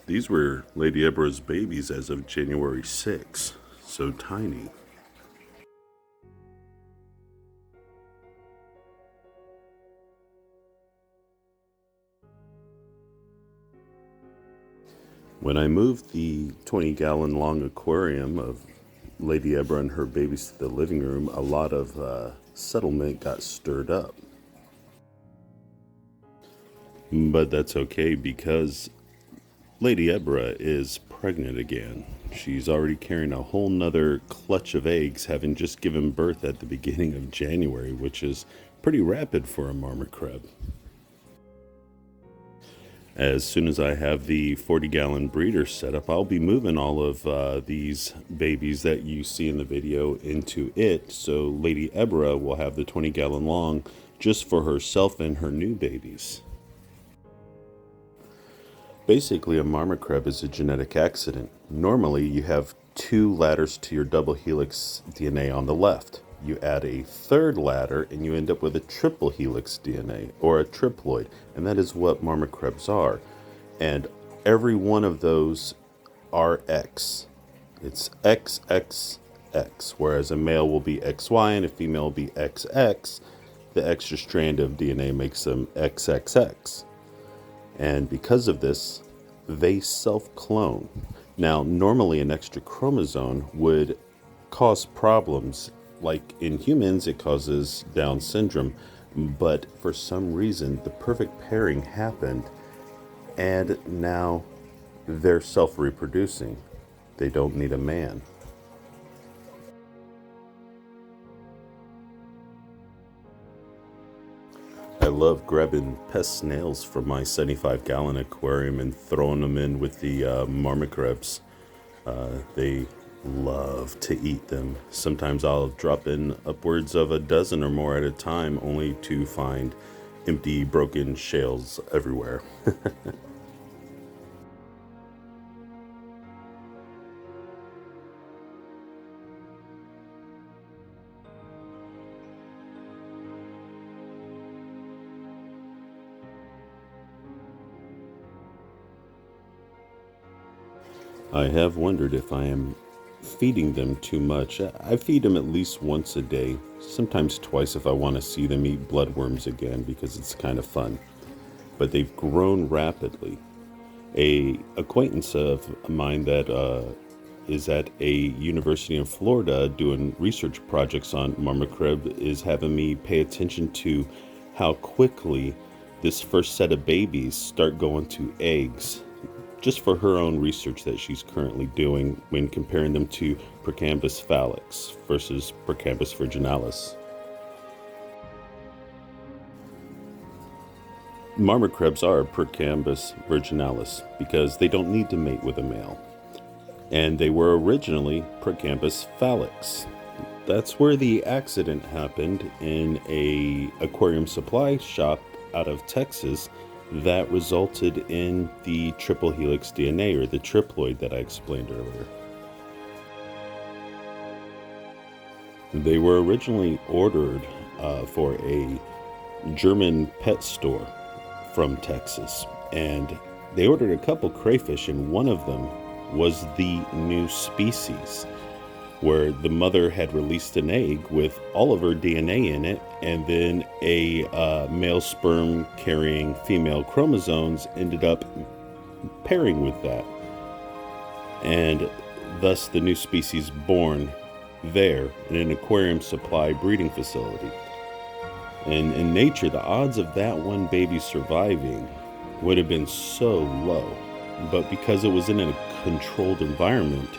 These were Lady Ebirah's babies as of January 6, so tiny. When I moved the 20-gallon long aquarium of Lady Ebirah and her babies to the living room, a lot of settlement got stirred up. But that's okay because Lady Ebirah is pregnant again. She's already carrying a whole nother clutch of eggs, having just given birth at the beginning of January, which is pretty rapid for a Marmorkreb. As soon as I have the 40-gallon breeder set up, I'll be moving all of these babies that you see in the video into it, so Lady Ebirah will have the 20-gallon long just for herself and her new babies. Basically, a Marmorkreb is a genetic accident. Normally, you have two ladders to your double helix DNA on the left. You add a third ladder and you end up with a triple helix DNA, or a triploid, and that is what Marmorkrebs are. And every one of those are X. It's XXX, whereas a male will be XY and a female will be XX. The extra strand of DNA makes them XXX. And because of this, they self-clone. Now, normally an extra chromosome would cause problems. Like in humans, it causes Down syndrome. But for some reason, the perfect pairing happened. And now they're self-reproducing. They don't need a man. I love grabbing pest snails from my 75-gallon aquarium and throwing them in with the Marmorkrebs. They love to eat them. Sometimes I'll drop in upwards of a dozen or more at a time, only to find empty, broken shells everywhere. I have wondered if I am feeding them too much. I feed them at least once a day, sometimes twice if I want to see them eat bloodworms again, because it's kind of fun. But they've grown rapidly. A acquaintance of mine that is at a university in Florida doing research projects on Marmorkreb is having me pay attention to how quickly this first set of babies start going to eggs, just for her own research that she's currently doing when comparing them to Marmorkreb phallax versus Marmorkreb virginalis. Marmorkrebs are Marmorkreb virginalis because they don't need to mate with a male. And they were originally Marmorkreb phallax. That's where the accident happened in a aquarium supply shop out of Texas that resulted in the triple helix DNA, or the triploid that I explained earlier. They were originally ordered for a German pet store from Texas, and they ordered a couple crayfish, and one of them was the new species, where the mother had released an egg with all of her DNA in it, and then a male sperm carrying female chromosomes ended up pairing with that. And thus the new species born there in an aquarium supply breeding facility. And in nature, the odds of that one baby surviving would have been so low. But because it was in a controlled environment,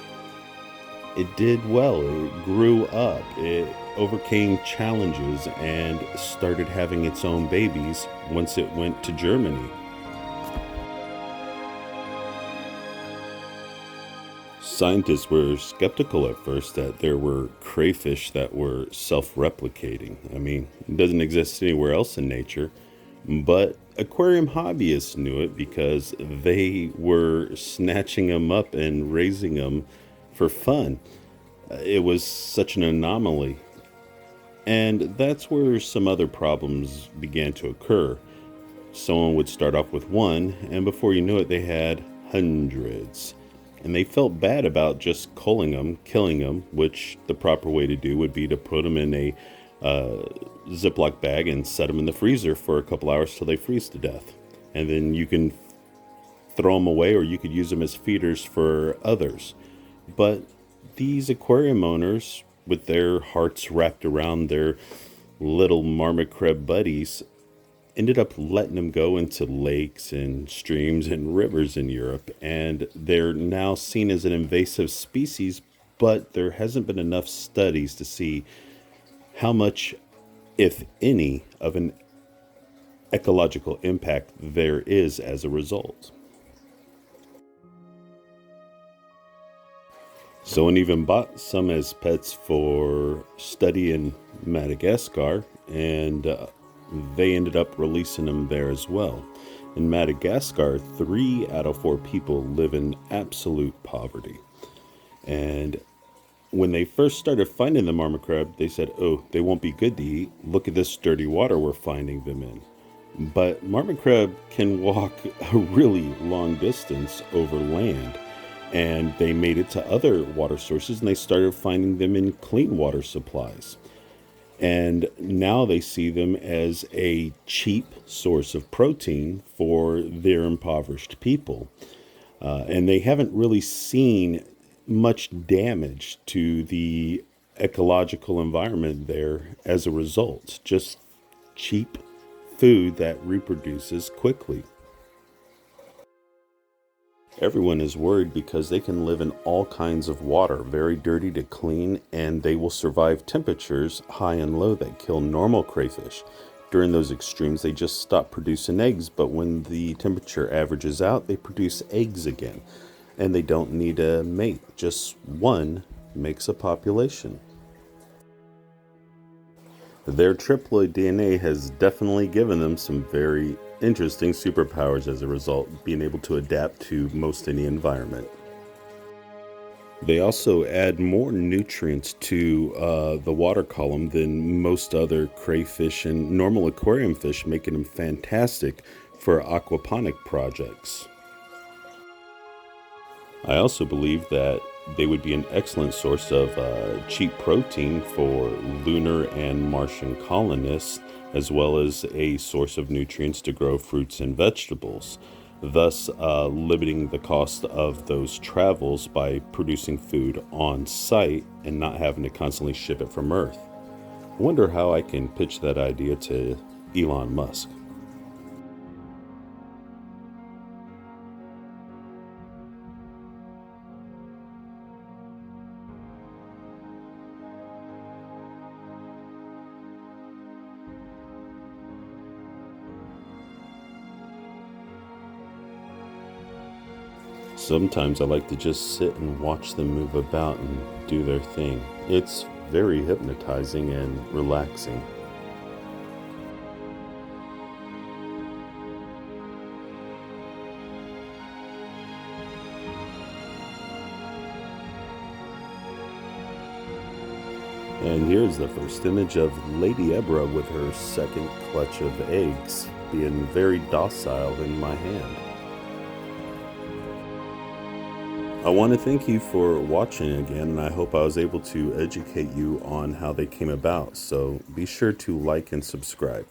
it did well. It grew up, it overcame challenges, and started having its own babies once it went to Germany. Scientists were skeptical at first that there were crayfish that were self-replicating. I mean, it doesn't exist anywhere else in nature, but aquarium hobbyists knew it because they were snatching them up and raising them for fun. It was such an anomaly. And that's where some other problems began to occur. Someone would start off with one, and before you knew it, they had hundreds. And they felt bad about just culling them, killing them, which the proper way to do would be to put them in a Ziploc bag and set them in the freezer for a couple hours till they freeze to death. And then you can throw them away, or you could use them as feeders for others. But these aquarium owners, with their hearts wrapped around their little Marmorkreb buddies, ended up letting them go into lakes and streams and rivers in Europe. And they're now seen as an invasive species, but there hasn't been enough studies to see how much, if any, of an ecological impact there is as a result. Someone even bought some as pets for study in Madagascar, and they ended up releasing them there as well. In Madagascar, 3 out of 4 people live in absolute poverty. And when they first started finding the Marmorkreb, they said, oh, they won't be good to eat. Look at this dirty water we're finding them in. But Marmorkreb can walk a really long distance over land. And they made it to other water sources, and they started finding them in clean water supplies. And now they see them as a cheap source of protein for their impoverished people. And they haven't really seen much damage to the ecological environment there as a result. Just cheap food that reproduces quickly. Everyone is worried because they can live in all kinds of water, very dirty to clean, and they will survive temperatures high and low that kill normal crayfish. During those extremes, they just stop producing eggs, but when the temperature averages out, they produce eggs again. And they don't need a mate, just one makes a population. Their triploid DNA has definitely given them some very interesting superpowers as a result, being able to adapt to most any environment. They also add more nutrients to the water column than most other crayfish and normal aquarium fish, making them fantastic for aquaponic projects. I also believe that they would be an excellent source of cheap protein for lunar and Martian colonists, as well as a source of nutrients to grow fruits and vegetables, thus limiting the cost of those travels by producing food on site and not having to constantly ship it from Earth. I wonder how I can pitch that idea to Elon Musk. Sometimes I like to just sit and watch them move about and do their thing. It's very hypnotizing and relaxing. And here's the first image of Lady Ebirah with her second clutch of eggs, being very docile in my hand. I want to thank you for watching again, and I hope I was able to educate you on how they came about. So be sure to like and subscribe.